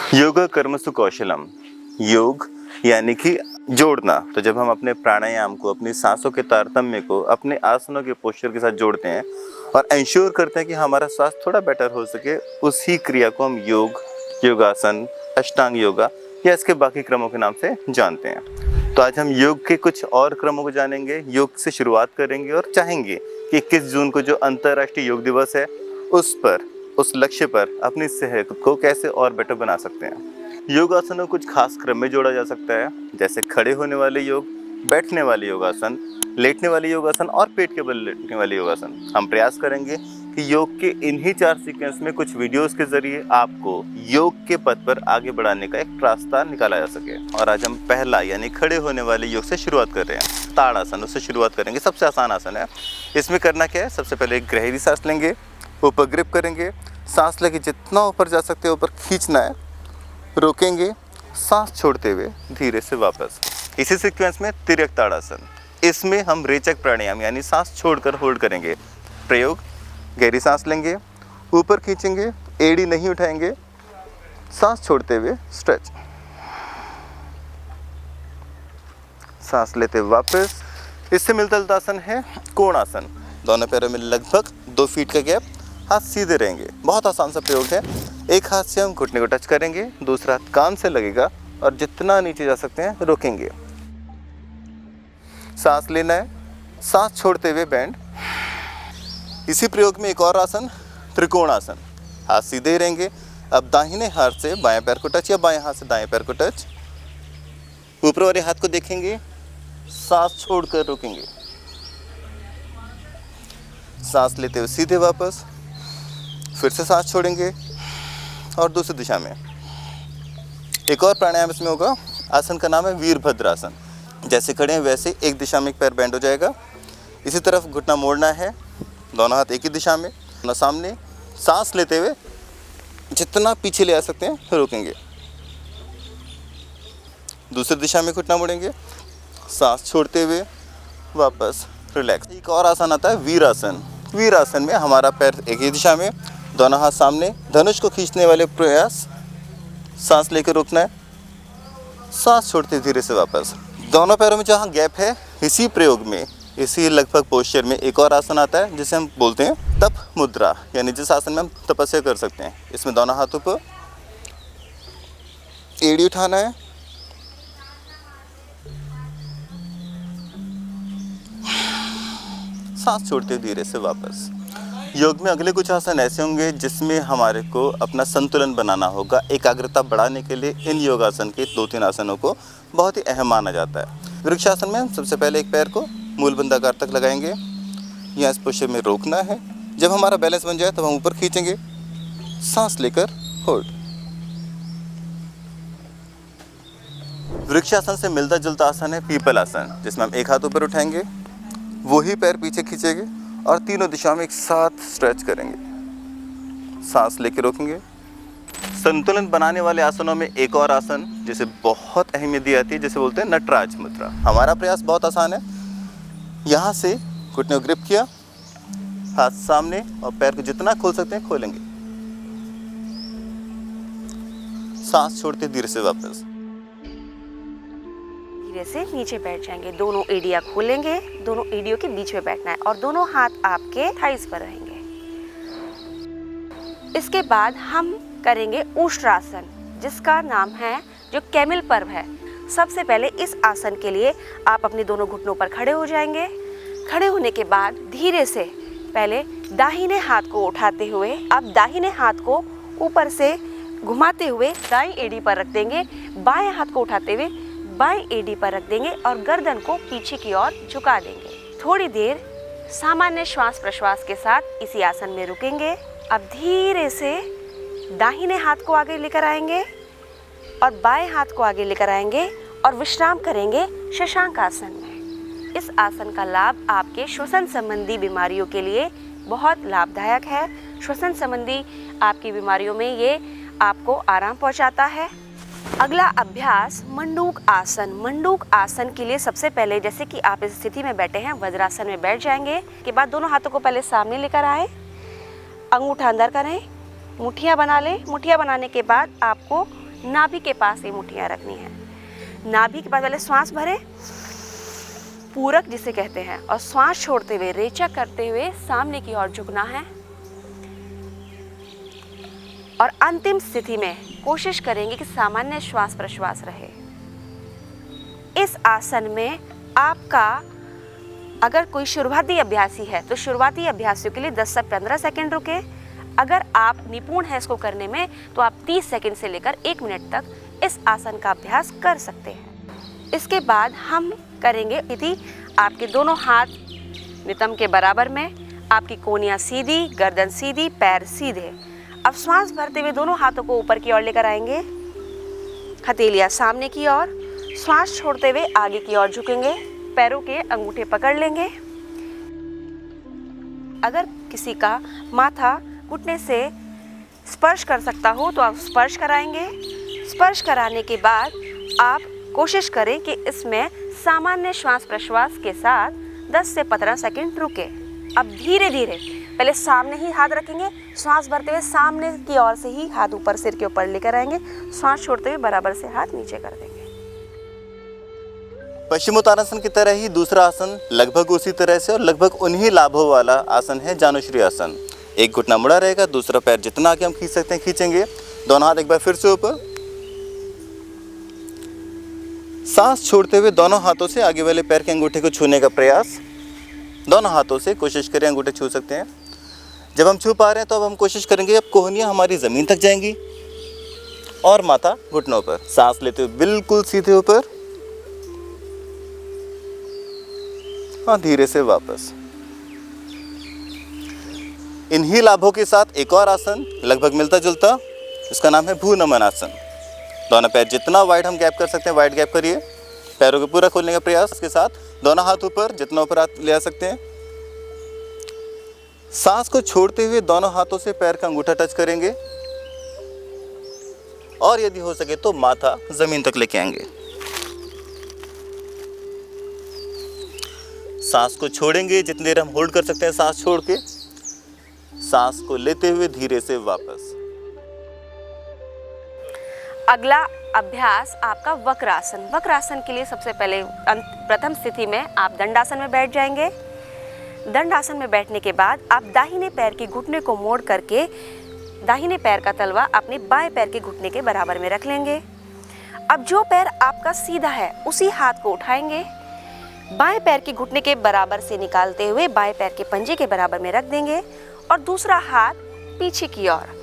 योग कर्मसु कौशलम। योग यानी कि जोड़ना। तो जब हम अपने प्राणायाम को, अपनी सांसों के तारतम्य को अपने आसनों के पोस्चर के साथ जोड़ते हैं और इंश्योर करते हैं कि हमारा स्वास्थ्य थोड़ा बेटर हो सके, उसी क्रिया को हम योग, योगासन, अष्टांग योगा या इसके बाकी क्रमों के नाम से जानते हैं। तो आज हम योग के कुछ और क्रमों को जानेंगे, योग से शुरुआत करेंगे और चाहेंगे कि 21 जून को जो अंतर्राष्ट्रीय योग दिवस है उस लक्ष्य पर अपनी सेहत को कैसे और बेटर बना सकते हैं। योगासनों को कुछ खास क्रम में जोड़ा जा सकता है, जैसे खड़े होने वाले योग, बैठने वाले योगासन, लेटने वाले योगासन और पेट के बल लेटने वाले योगासन। हम प्रयास करेंगे कि योग के इन्हीं 4 सीक्वेंस में कुछ वीडियोस के जरिए आपको योग के पथ पर आगे बढ़ाने का एक रास्ता निकाला जा सके। और आज हम पहला यानी खड़े होने वाले योग से शुरुआत कर रहे हैं। ताड़ासन, उससे शुरुआत करेंगे। सबसे आसान आसन है। इसमें करना क्या है, सबसे पहले एक गहरी सांस लेंगे, ऊपर ग्रिप करेंगे, सांस लेके जितना ऊपर जा सकते हैं ऊपर खींचना है, रोकेंगे, सांस छोड़ते हुए धीरे से वापस। इसी सीक्वेंस में तिर्यक ताड़ासन। इसमें हम रेचक प्राणायाम यानी सांस छोड़कर होल्ड करेंगे। प्रयोग, गहरी सांस लेंगे, ऊपर खींचेंगे, एड़ी नहीं उठाएंगे, सांस छोड़ते हुए स्ट्रेच, सांस लेते वापस। इससे मिलता जुलता आसन है कोणासन। दोनों पैरों में लगभग 2 फीट का गैप, हाथ सीधे रहेंगे। बहुत आसान सा प्रयोग है। एक हाथ से हम घुटने को टच करेंगे, दूसरा हाथ कान से लगेगा और जितना नीचे जा सकते हैं रोकेंगे। सांस लेना है, सांस छोड़ते हुए बैंड। इसी प्रयोग में एक और आसन त्रिकोणासन। हाथ सीधे रहेंगे। अब दाहिने हाथ से बाएं पैर को टच या बाएं हाथ से दाएं पैर को टच। ऊपर वाले हाथ को देखेंगे, सांस छोड़कर रोकेंगे, सांस लेते हुए सीधे वापस, फिर से सांस छोड़ेंगे और दूसरी दिशा में। एक और प्राणायाम इसमें होगा। आसन का नाम है वीरभद्रासन। जैसे खड़े हैं वैसे एक दिशा में एक पैर बेंड हो जाएगा। इसी तरफ घुटना मोड़ना है, दोनों हाथ एक ही दिशा में, दोनों सामने। सांस लेते हुए जितना पीछे ले आ सकते हैं रोकेंगे, दूसरी दिशा में घुटना मोड़ेंगे, सांस छोड़ते हुए वापस रिलैक्स। एक और आसन आता है वीरासन। वीरासन में हमारा पैर एक ही दिशा में, दोनों हाथ सामने, धनुष को खींचने वाले प्रयास। सांस लेकर रोकना है, सांस छोड़ते धीरे से वापस। दोनों पैरों में जहाँ गैप है, इसी प्रयोग में, इसी लगभग पोस्चर में एक और आसन आता है जिसे हम बोलते हैं तप मुद्रा, यानी जिस आसन में हम तपस्या कर सकते हैं। इसमें दोनों हाथों पर एड़ी उठाना है, सांस छोड़ते धीरे से वापस। योग में अगले कुछ आसन ऐसे होंगे जिसमें हमारे को अपना संतुलन बनाना होगा। एकाग्रता बढ़ाने के लिए इन योगासन के 2-3 आसनों को बहुत ही अहम माना जाता है। वृक्षासन में हम सबसे पहले एक पैर को मूलबंध आकार तक लगाएंगे। यहाँ इस पोस्चर में रोकना है। जब हमारा बैलेंस बन जाए तब हम ऊपर खींचेंगे, सांस लेकर होल्ड। वृक्षासन से मिलता जुलता आसन है पीपल आसन, जिसमें हम एक हाथ ऊपर उठाएंगे, वही पैर पीछे खींचेंगे और तीनों दिशाओं में एक साथ स्ट्रेच करेंगे, सांस लेके रोकेंगे। संतुलन बनाने वाले आसनों में एक और आसन जिसे बहुत अहमियत दी जाती है, जिसे बोलते हैं नटराज मुद्रा। हमारा प्रयास बहुत आसान है। यहाँ से घुटने को ग्रिप किया, हाथ सामने और पैर को जितना खोल सकते हैं खोलेंगे, सांस छोड़ते धीरे से वापस। धीरे से नीचे बैठ जाएंगे, दोनों एड़ियां खोलेंगे, दोनों एड़ियों के बीच में बैठना है और दोनों हाथ आपके थाइस पर रहेंगे। इसके बाद हम करेंगे उष्ट्रासन, जिसका नाम है जो कैमल पर्व है। सबसे पहले इस आसन के लिए आप अपने दोनों घुटनों पर खड़े हो जाएंगे। खड़े होने के बाद धीरे से पहले दाहिने हाथ को उठाते हुए आप दाहिने हाथ को ऊपर से घुमाते हुए दाईं एड़ी पर रख देंगे, बाएं हाथ को उठाते हुए बाएं एड़ी पर रख देंगे और गर्दन को पीछे की ओर झुका देंगे। थोड़ी देर सामान्य श्वास प्रश्वास के साथ इसी आसन में रुकेंगे। अब धीरे से दाहिने हाथ को आगे लेकर आएंगे और बाएं हाथ को आगे लेकर आएंगे और विश्राम करेंगे शशांक आसन में। इस आसन का लाभ आपके श्वसन संबंधी बीमारियों के लिए बहुत लाभदायक है। श्वसन संबंधी आपकी बीमारियों में ये आपको आराम पहुंचाता है। अगला अभ्यास मंडूक आसन। मंडूक आसन के लिए सबसे पहले, जैसे कि आप इस स्थिति में बैठे हैं, वज्रासन में बैठ जाएंगे। के बाद दोनों हाथों को पहले सामने लेकर आए, अंगूठा अंदर करें, मुठ्ठियाँ बना लें। मुठ्ठियाँ बनाने के बाद आपको नाभि के पास ये मुट्ठियाँ रखनी है। नाभि के पास पहले श्वास भरे, पूरक जिसे कहते हैं, और श्वास छोड़ते हुए रेचक करते हुए सामने की ओर झुकना है। और अंतिम स्थिति में कोशिश करेंगे कि सामान्य श्वास प्रश्वास रहे। इस आसन में आपका अगर कोई शुरुआती अभ्यासी है तो शुरुआती अभ्यासियों के लिए 10 से 15 सेकंड रुके। अगर आप निपुण हैं इसको करने में तो आप 30 सेकंड से लेकर 1 मिनट तक इस आसन का अभ्यास कर सकते हैं। इसके बाद हम करेंगे स्थिति, आपके दोनों हाथ नितंब के बराबर में, आपकी कोहनियाँ सीधी, गर्दन सीधी, पैर सीधे। अब श्वास भरते हुए दोनों हाथों को ऊपर की ओर लेकर आएंगे, हथेलियाँ सामने की ओर। श्वास छोड़ते हुए आगे की ओर झुकेंगे, पैरों के अंगूठे पकड़ लेंगे। अगर किसी का माथा घुटने से स्पर्श कर सकता हो तो आप स्पर्श कराएंगे। स्पर्श कराने के बाद आप कोशिश करें कि इसमें सामान्य श्वास प्रश्वास के साथ 10 से 15 सेकंड रुके। अब धीरे धीरे पहले सामने ही हाथ रखेंगे, श्वास भरते हुए सामने की ओर से ही हाथ ऊपर सिर के ऊपर लेकर आएंगे, श्वास छोड़ते हुए बराबर से हाथ नीचे कर देंगे। पश्चिमोत्तानासन की तरह ही दूसरा आसन लगभग उसी तरह से और लगभग उन्हीं लाभों वाला आसन है जानुश्री आसन। एक घुटना मुड़ा रहेगा, दूसरा पैर जितना आगे हम खींच सकते हैं खींचेंगे। दोनों हाथ एक बार फिर से ऊपर। सांस छोड़ते हुए दोनों हाथों से आगे वाले पैर के अंगूठे को छूने का प्रयास। दोनों हाथों से कोशिश करें अंगूठे छू सकते हैं। जब हम छू पा रहे हैं तो अब हम कोशिश करेंगे अब कोहनियाँ हमारी ज़मीन तक जाएंगी और माथा घुटनों पर। सांस लेते हुए बिल्कुल सीधे ऊपर और धीरे से वापस। इन्हीं लाभों के साथ एक और आसन लगभग मिलता जुलता, इसका नाम है भू नमन आसन। दोनों पैर जितना वाइड हम गैप कर सकते हैं वाइड गैप करिए, पैरों को पूरा खोलने का प्रयास के साथ। दोनों हाथ ऊपर, जितना ऊपर हाथ ले आ सकते हैं। सांस को छोड़ते हुए दोनों हाथों से पैर का अंगूठा टच करेंगे और यदि हो सके तो माथा जमीन तक लेके आएंगे। सांस को छोड़ेंगे, जितनी देर हम होल्ड कर सकते हैं सांस छोड़ के। सांस को लेते हुए धीरे से वापस। अगला अभ्यास आपका वक्रासन। वक्रासन के लिए सबसे पहले प्रथम स्थिति में आप दंडासन में बैठ जाएंगे। दंडासन में बैठने के बाद आप दाहिने पैर के घुटने को मोड़ करके दाहिने पैर का तलवा अपने बाएं पैर के घुटने के बराबर में रख लेंगे। अब जो पैर आपका सीधा है उसी हाथ को उठाएंगे, बाएं पैर के घुटने के बराबर से निकालते हुए बाएं पैर के पंजे के बराबर में रख देंगे और दूसरा हाथ पीछे की ओर।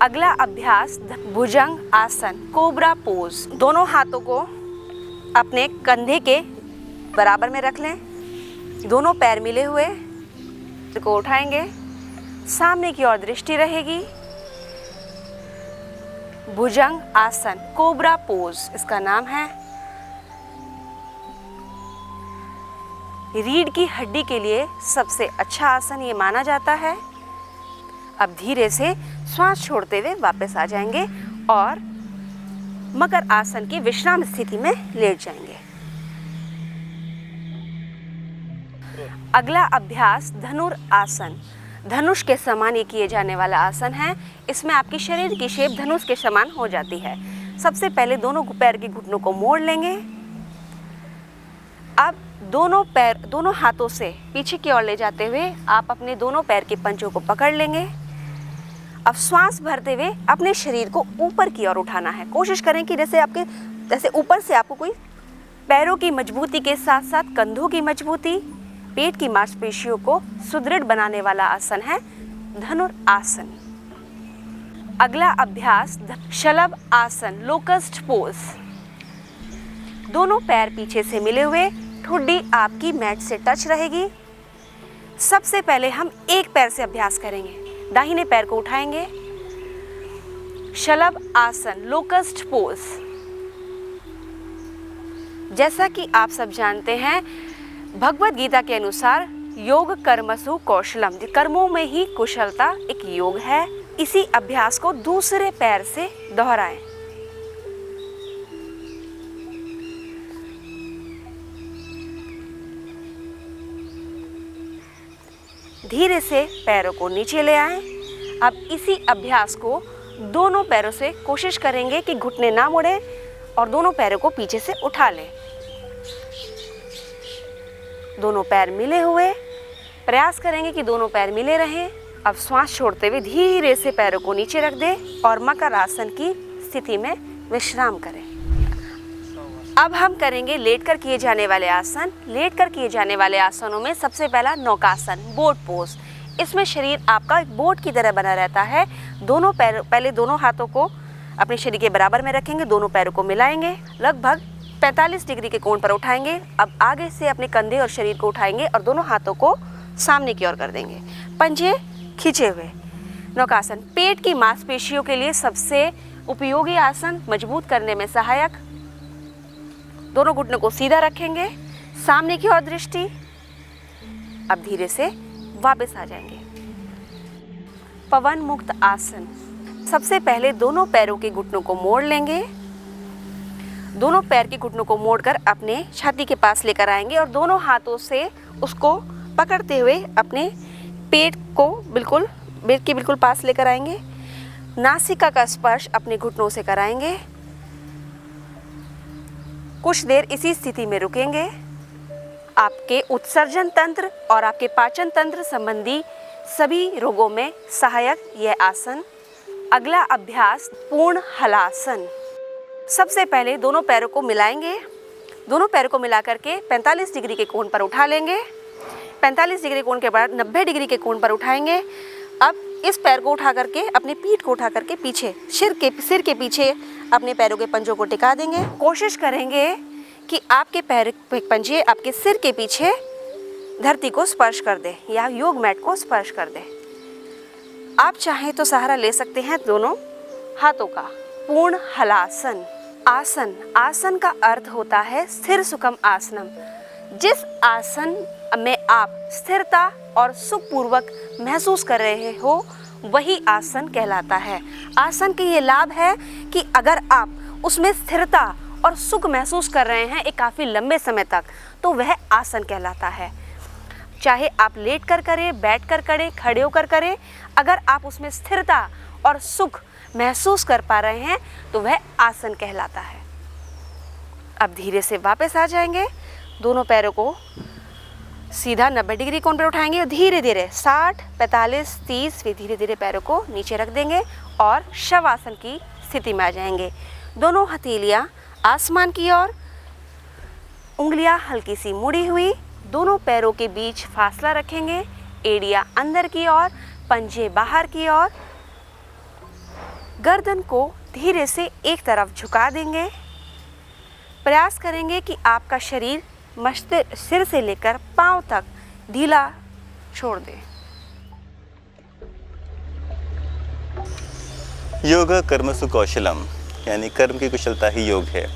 अगला अभ्यास भुजंग आसन, कोबरा पोज। दोनों हाथों को अपने कंधे के बराबर में रख लें, दोनों पैर मिले हुए को उठाएंगे, सामने की ओर दृष्टि रहेगी। भुजंग आसन, कोबरा पोज इसका नाम है। रीढ़ की हड्डी के लिए सबसे अच्छा आसन ये माना जाता है। अब धीरे से श्वास छोड़ते हुए वापस आ जाएंगे और मकर आसन की विश्राम स्थिति में लेट जाएंगे। अगला अभ्यास धनुर आसन। धनुष के समान ये किए जाने वाला आसन है। इसमें आपकी शरीर की शेप धनुष के समान हो जाती है। सबसे पहले दोनों पैर के घुटनों को मोड़ लेंगे। अब दोनों हाथों से पीछे की ओर ले जाते हुए आप अपने दोनों पैर के पंजों को पकड़ लेंगे। अब श्वास भरते हुए अपने शरीर को ऊपर की ओर उठाना है। कोशिश करें कि जैसे ऊपर से आपको कोई पैरों की मजबूती के साथ साथ कंधों की मजबूती, पेट की मांसपेशियों को सुदृढ़ बनाने वाला आसन है धनुर आसन। अगला अभ्यास शलभ आसन, लोकस्ट पोज। दोनों पैर पीछे से मिले हुए, ठुड्डी आपकी मैट से टच रहेगी। सबसे पहले हम एक पैर से अभ्यास करेंगे। दाहिने पैर को उठाएंगे, शलभ आसन, लोकस्ट पोज। जैसा कि आप सब जानते हैं, भगवद गीता के अनुसार योग कर्मसु कौशलम, कर्मों में ही कुशलता एक योग है। इसी अभ्यास को दूसरे पैर से दोहराएं। धीरे से पैरों को नीचे ले आएं। अब इसी अभ्यास को दोनों पैरों से कोशिश करेंगे कि घुटने ना मुड़े और दोनों पैरों को पीछे से उठा लें। दोनों पैर मिले हुए, प्रयास करेंगे कि दोनों पैर मिले रहें। अब श्वास छोड़ते हुए धीरे से पैरों को नीचे रख दें और मकर आसन की स्थिति में विश्राम करें। अब हम करेंगे लेटकर किए जाने वाले आसन। लेटकर किए जाने वाले आसनों में सबसे पहला नौकासन, बोट पोज। इसमें शरीर आपका एक बोट की तरह बना रहता है। दोनों पैर, पहले दोनों हाथों को अपने शरीर के बराबर में रखेंगे, दोनों पैरों को मिलाएंगे, लगभग 45 डिग्री के कोण पर उठाएंगे। अब आगे से अपने कंधे और शरीर को उठाएंगे और दोनों हाथों को सामने की ओर कर देंगे, पंजे खींचे हुए। नौकासन पेट की मांसपेशियों के लिए सबसे उपयोगी आसन, मजबूत करने में सहायक। दोनों घुटनों को सीधा रखेंगे, सामने की ओर दृष्टि। अब धीरे से वापस आ जाएंगे। पवन मुक्त आसन। सबसे पहले दोनों पैरों के घुटनों को मोड़ लेंगे। दोनों पैर के घुटनों को मोड़कर अपने छाती के पास लेकर आएंगे और दोनों हाथों से उसको पकड़ते हुए अपने पेट के बिल्कुल पास लेकर आएंगे। नासिका का स्पर्श अपने घुटनों से कराएंगे। कुछ देर इसी स्थिति में रुकेंगे। आपके उत्सर्जन तंत्र और आपके पाचन तंत्र संबंधी सभी रोगों में सहायक यह आसन। अगला अभ्यास पूर्ण हलासन। सबसे पहले दोनों पैरों को मिलाएंगे। दोनों पैरों को मिला करके 45 डिग्री के कोण पर उठा लेंगे। 45 डिग्री कोण के बाद 90 डिग्री के कोण पर उठाएंगे। अब इस पैर को उठा करके, अपनी पीठ को उठा करके पीछे सिर के पीछे अपने पैरों के पंजों को टिका देंगे। कोशिश करेंगे कि आपके पैर पंजे आपके सिर के पीछे धरती को स्पर्श कर दे या योग मैट को स्पर्श कर दे। आप चाहें तो सहारा ले सकते हैं दोनों हाथों का। पूर्ण हलासन। आसन का अर्थ होता है स्थिर सुखम आसनम। जिस आसन में आप स्थिरता और सुखपूर्वक महसूस कर रहे हो वही आसन कहलाता है। आसन के ये लाभ है कि अगर आप उसमें स्थिरता और सुख महसूस कर रहे हैं एक काफ़ी लंबे समय तक, तो वह आसन कहलाता है। चाहे आप लेट कर करें, बैठ कर करें, खड़े होकर करें, अगर आप उसमें स्थिरता और सुख महसूस कर पा रहे हैं तो वह आसन कहलाता है। अब धीरे से वापस आ जाएंगे। दोनों पैरों को सीधा 90 डिग्री कोण पर उठाएंगे और धीरे धीरे 60, 45, 30 फिर धीरे धीरे पैरों को नीचे रख देंगे और शवासन की स्थिति में आ जाएंगे। दोनों हथेलियां आसमान की ओर, उंगलियां हल्की सी मुड़ी हुई। दोनों पैरों के बीच फासला रखेंगे। एड़ियां अंदर की ओर, पंजे बाहर की ओर। गर्दन को धीरे से एक तरफ झुका देंगे। प्रयास करेंगे कि आपका शरीर सिर से लेकर पांव तक ढीला छोड़ दें। योग कर्मसु कौशलम, यानी कर्म की कुशलता ही योग है।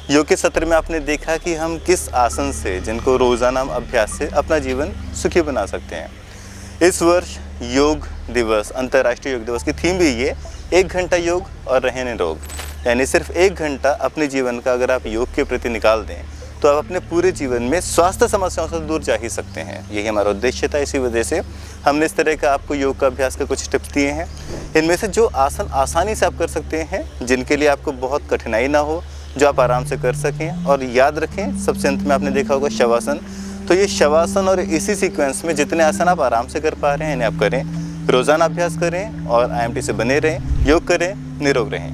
योग के सत्र में आपने देखा कि हम किस आसन से, जिनको रोज़ाना हम अभ्यास से अपना जीवन सुखी बना सकते हैं। इस वर्ष योग दिवस, अंतर्राष्ट्रीय योग दिवस की थीम भी ये 1 घंटा योग और रहें निरोग। यानी सिर्फ 1 घंटा अपने जीवन का अगर आप योग के प्रति निकाल दें तो आप अपने पूरे जीवन में स्वास्थ्य समस्याओं से दूर जा ही सकते हैं। यही हमारा उद्देश्य था। इसी वजह से हमने इस तरह का आपको योग का अभ्यास का कुछ टिप्स दिए हैं। इनमें से जो आसन आसानी से आप कर सकते हैं, जिनके लिए आपको बहुत कठिनाई ना हो, जो आप आराम से कर सकें। और याद रखें, सबसे अंत में आपने देखा होगा शवासन। तो ये शवासन और इसी सीक्वेंस में जितने आसन आप आराम से कर पा रहे हैं इन्हें आप करें। रोज़ाना अभ्यास करें और IMT से बने रहें। योग करें, निरोग रहें।